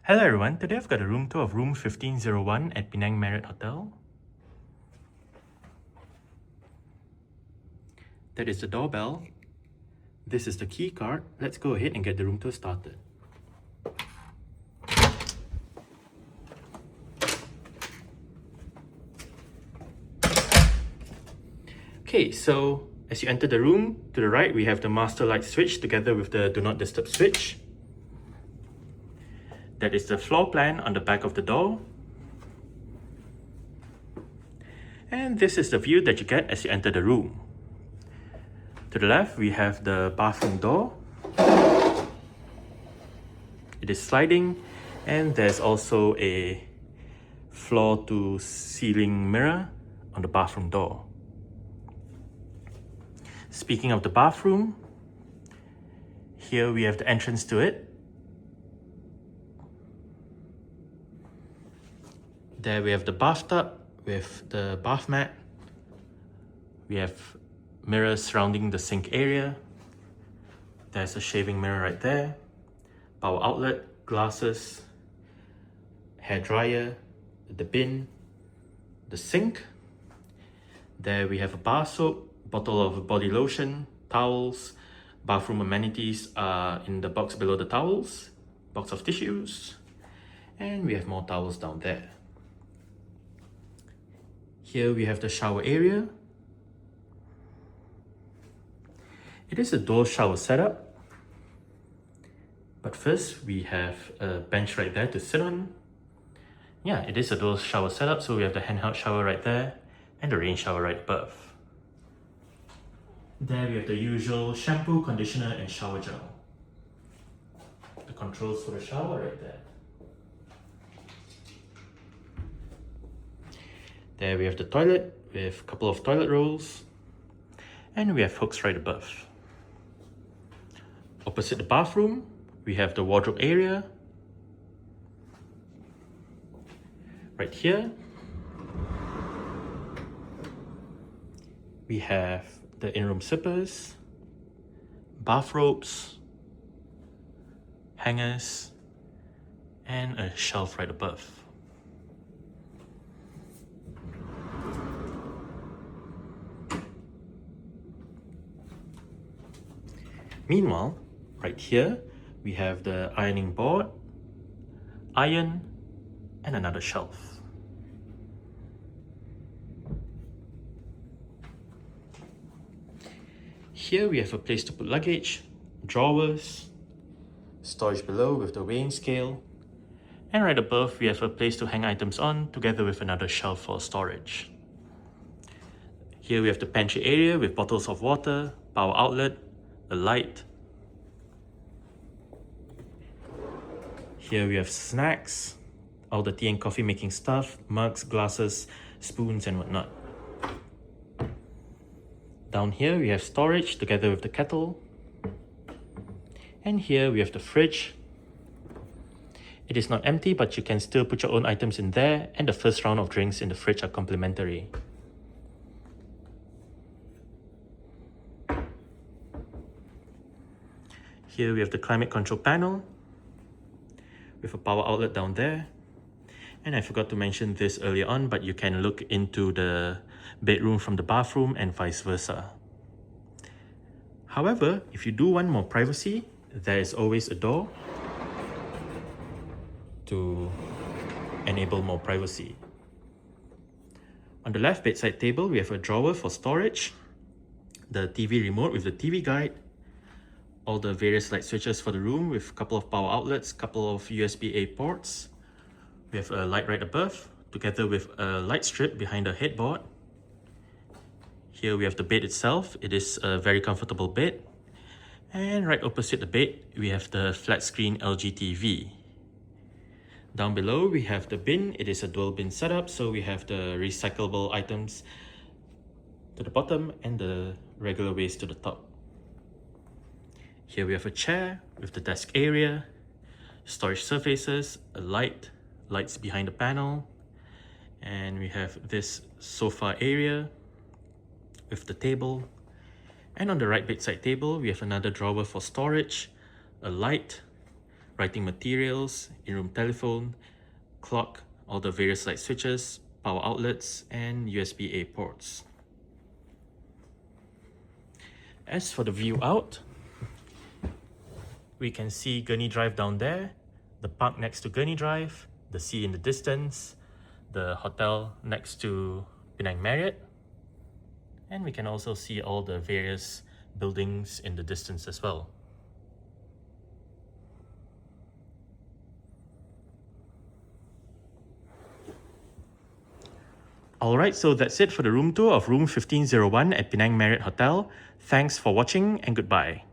Hello everyone, today I've got a room tour of room 1501 at Penang Marriott Hotel. That is the doorbell. This is the key card. Let's go ahead and get the room tour started. Okay, so as you enter the room, to the right we have the master light switch together with the do not disturb switch. That is the floor plan on the back of the door. And this is the view that you get as you enter the room. To the left, we have the bathroom door. It is sliding, and there's also a floor to ceiling mirror on the bathroom door. Speaking of the bathroom, here we have the entrance to it. There we have the bathtub with the bath mat. We have mirrors surrounding the sink area. There's a shaving mirror right there. Power outlet, glasses, hair dryer, the bin, the sink. There we have a bar soap, bottle of body lotion, towels. Bathroom amenities are in the box below the towels, box of tissues, and we have more towels down there. Here we have the shower area. It is a dual shower setup. But first we have a bench right there to sit on. Yeah, it is a dual shower setup, so we have the handheld shower right there and the rain shower right above. There we have the usual shampoo, conditioner and shower gel. The controls for the shower right there. There we have the toilet with a couple of toilet rolls, and we have hooks right above. Opposite the bathroom, we have the wardrobe area. Right here, we have the in-room slippers, bathrobes, hangers, and a shelf right above. Meanwhile, right here, we have the ironing board, iron, and another shelf. Here we have a place to put luggage, drawers, storage below with the weighing scale, and right above we have a place to hang items on together with another shelf for storage. Here we have the pantry area with bottles of water, power outlet, a light. Here we have snacks, all the tea and coffee making stuff, mugs, glasses, spoons and whatnot. Down here we have storage together with the kettle. And here we have the fridge. It is not empty, but you can still put your own items in there, and the first round of drinks in the fridge are complimentary. Here we have the climate control panel with a power outlet down there. And I forgot to mention this earlier on, but you can look into the bedroom from the bathroom and vice versa. However, if you do want more privacy, there is always a door to enable more privacy. On the left bedside table, we have a drawer for storage, the TV remote with the TV guide, all the various light switches for the room with a couple of power outlets, couple of USB-A ports. We have a light right above, together with a light strip behind the headboard. Here we have the bed itself. It is a very comfortable bed. And right opposite the bed, we have the flat screen LG TV. Down below, we have the bin. It is a dual bin setup, so we have the recyclable items to the bottom and the regular waste to the top. Here we have a chair with the desk area, storage surfaces, a light, lights behind the panel, and we have this sofa area with the table. And on the right bedside table, we have another drawer for storage, a light. writing materials, in-room telephone, clock, all the various light switches, power outlets, and USB-A ports. As for the view out, we can see Gurney Drive down there, the park next to Gurney Drive, the sea in the distance, the hotel next to Penang Marriott, and we can also see all the various buildings in the distance as well. Alright, so that's it for the room tour of room 1501 at Penang Marriott Hotel. Thanks for watching and goodbye.